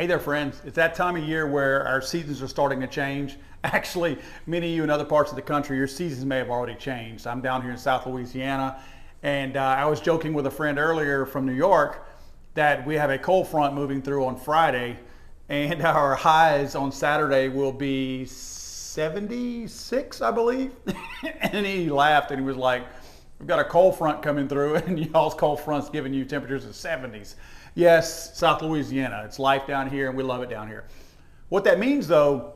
Hey there, friends. It's that time of year where our seasons are starting to change. Actually, many of you in other parts of the country, your seasons may have already changed. I'm down here in South Louisiana, and I was joking with a friend earlier from New York that we have a cold front moving through on Friday, and our highs on Saturday will be 76, I believe. And he laughed and he was like, "We've got a cold front coming through, and y'all's cold front's giving you temperatures of 70s. Yes, South Louisiana, it's life down here and we love it down here. What that means though,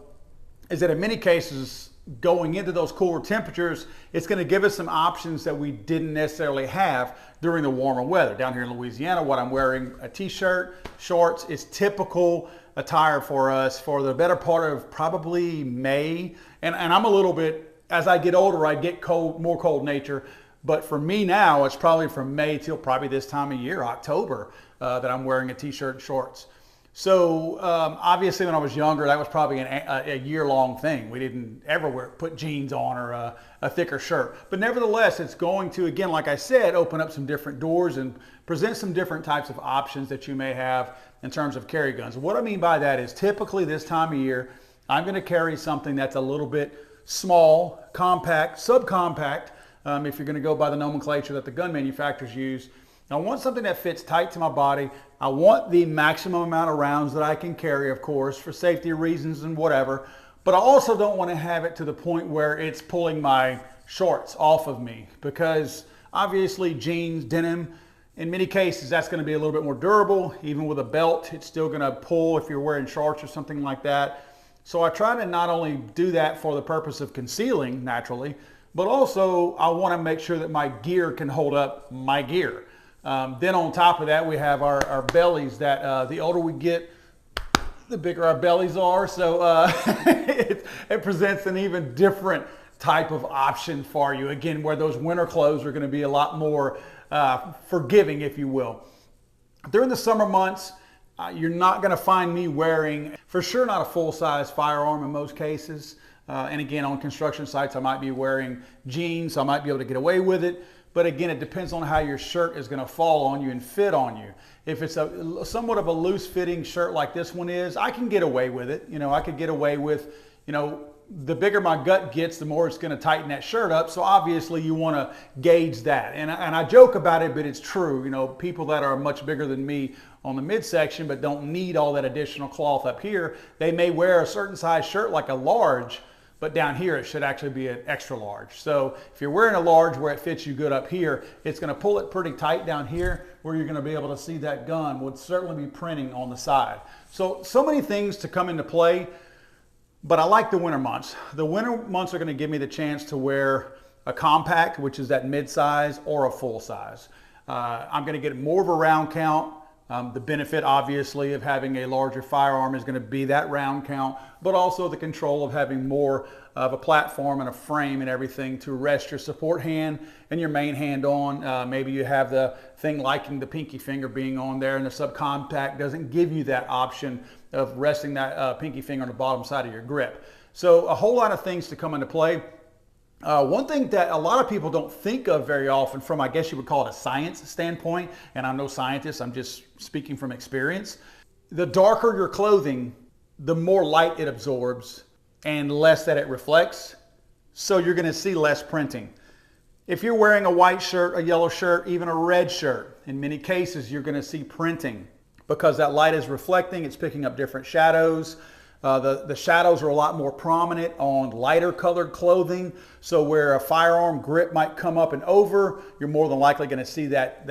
is that in many cases, going into those cooler temperatures, it's gonna give us some options that we didn't necessarily have during the warmer weather. Down here in Louisiana, what I'm wearing, a t-shirt, shorts, is typical attire for us for the better part of probably May. And I'm a little bit, as I get older, I get cold, more cold nature. But for me now, it's probably from May till probably this time of year, October, that I'm wearing a t-shirt and shorts. So obviously when I was younger, that was probably a year-long thing. We didn't ever put jeans on or a thicker shirt. But nevertheless, it's going to, again, like I said, open up some different doors and present some different types of options that you may have in terms of carry guns. What I mean by that is typically this time of year, I'm going to carry something that's a little bit small, compact, subcompact, if you're going to go by the nomenclature that the gun manufacturers use. I want something that fits tight to my body. I want the maximum amount of rounds that I can carry, of course, for safety reasons and whatever. But I also don't want to have it to the point where it's pulling my shorts off of me, because obviously jeans, denim, in many cases, that's going to be a little bit more durable. Even with a belt, it's still going to pull if you're wearing shorts or something like that. So I try to not only do that for the purpose of concealing naturally, but also I want to make sure that my gear can hold up my gear. Then on top of that, we have our bellies that the older we get, the bigger our bellies are. So it presents an even different type of option for you. Again, where those winter clothes are going to be a lot more forgiving, if you will. During the summer months, you're not going to find me wearing, for sure, not a full-size firearm in most cases. And again, on construction sites, I might be wearing jeans, so I might be able to get away with it. But again, it depends on how your shirt is going to fall on you and fit on you. If it's a somewhat of a loose fitting shirt like this one is, I can get away with it. You know, I could get away with, you know, the bigger my gut gets, the more it's going to tighten that shirt up. So obviously you want to gauge that. And I joke about it, but it's true. You know, people that are much bigger than me on the midsection but don't need all that additional cloth up here, they may wear a certain size shirt like a large, but down here it should actually be an extra large. So if you're wearing a large where it fits you good up here, it's going to pull it pretty tight down here where you're going to be able to see that gun would certainly be printing on the side. So many things to come into play, but I like the winter months. The winter months are going to give me the chance to wear a compact, which is that mid-size, or a full size. I'm going to get more of a round count. The benefit, obviously, of having a larger firearm is going to be that round count, but also the control of having more of a platform and a frame and everything to rest your support hand and your main hand on. Maybe you have the thing liking the pinky finger being on there, and the subcompact doesn't give you that option of resting that pinky finger on the bottom side of your grip. So a whole lot of things to come into play. One thing that a lot of people don't think of very often from, I guess you would call it a science standpoint, and I'm no scientist, I'm just speaking from experience. The darker your clothing, the more light it absorbs and less that it reflects. So you're going to see less printing. If you're wearing a white shirt, a yellow shirt, even a red shirt, in many cases you're going to see printing because that light is reflecting, it's picking up different shadows. The shadows are a lot more prominent on lighter colored clothing. So where a firearm grip might come up and over, you're more than likely going to see that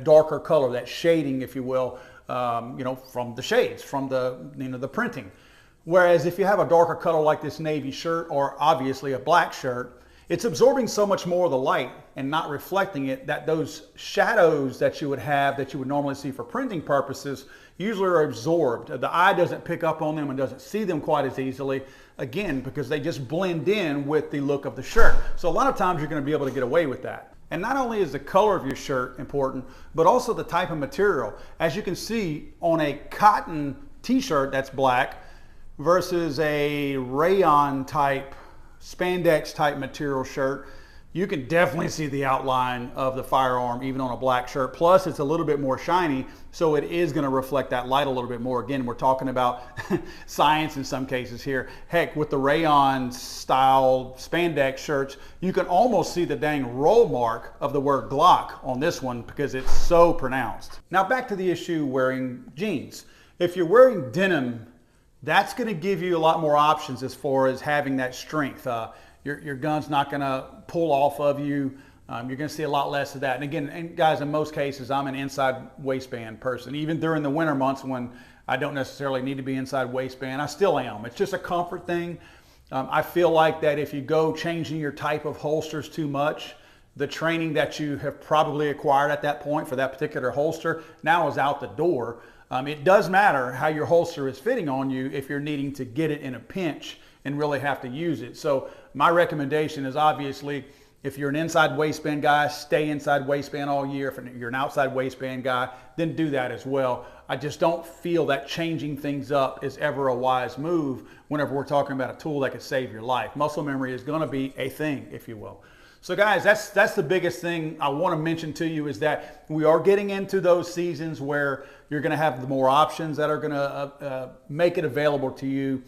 darker color, that shading, if you will, from the shades, from the printing. Whereas if you have a darker color like this navy shirt, or obviously a black shirt, it's absorbing so much more of the light and not reflecting it that those shadows that you would have that you would normally see for printing purposes usually are absorbed. The eye doesn't pick up on them and doesn't see them quite as easily, again, because they just blend in with the look of the shirt. So a lot of times you're going to be able to get away with that. And not only is the color of your shirt important, but also the type of material. As you can see on a cotton t-shirt that's black versus a rayon type, spandex type material shirt, you can definitely see the outline of the firearm even on a black shirt. Plus, it's a little bit more shiny, so it is going to reflect that light a little bit more. Again, we're talking about science in some cases here. Heck, with the rayon style spandex shirts, you can almost see the dang roll mark of the word Glock on this one because it's so pronounced. Now back to the issue wearing jeans. If you're wearing denim, that's going to give you a lot more options as far as having that strength. Your gun's not going to pull off of you. You're going to see a lot less of that. And again, guys, in most cases, I'm an inside waistband person. Even during the winter months when I don't necessarily need to be inside waistband, I still am. It's just a comfort thing. I feel like that if you go changing your type of holsters too much, the training that you have probably acquired at that point for that particular holster now is out the door. It does matter how your holster is fitting on you if you're needing to get it in a pinch and really have to use it. So my recommendation is obviously if you're an inside waistband guy, stay inside waistband all year. If you're an outside waistband guy, then do that as well. I just don't feel that changing things up is ever a wise move whenever we're talking about a tool that could save your life. Muscle memory is going to be a thing, if you will. So guys, that's the biggest thing I want to mention to you is that we are getting into those seasons where you're going to have the more options that are going to make it available to you.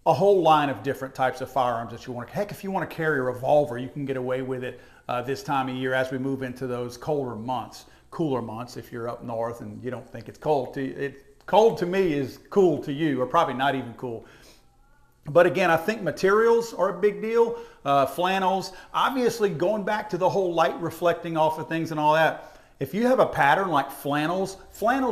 A whole line of different types of firearms that you want. Heck, if you want to carry a revolver, you can get away with it this time of year as we move into those colder months, cooler months. If you're up north and you don't think it's cold, cold to me is cool to you, or probably not even cool. But again, I think materials are a big deal. Flannels, obviously going back to the whole light reflecting off of things and all that. If you have a pattern like flannels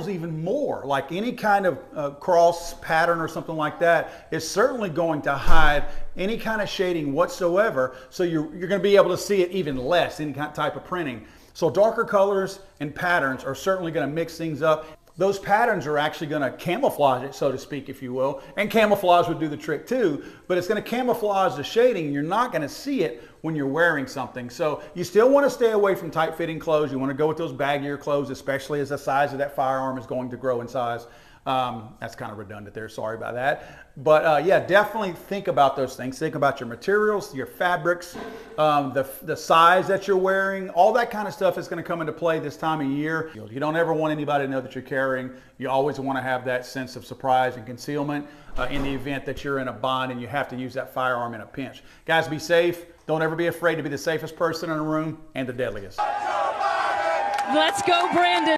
even more, like any kind of cross pattern or something like that, is certainly going to hide any kind of shading whatsoever. So you're going to be able to see it even less, any kind of type of printing. So darker colors and patterns are certainly going to mix things up. Those patterns are actually going to camouflage it, so to speak, if you will. And camouflage would do the trick too, but it's going to camouflage the shading. You're not going to see it when you're wearing something. So you still want to stay away from tight-fitting clothes. You want to go with those baggier clothes, especially as the size of that firearm is going to grow in size. That's kind of redundant there, sorry about that. But yeah, definitely think about those things. Think about your materials, your fabrics, the size that you're wearing. All that kind of stuff is going to come into play this time of year. You don't ever want anybody to know that you're carrying. You always want to have that sense of surprise and concealment in the event that you're in a bind and you have to use that firearm in a pinch. Guys, be safe. Don't ever be afraid to be the safest person in a room and the deadliest. Let's go, Brandon.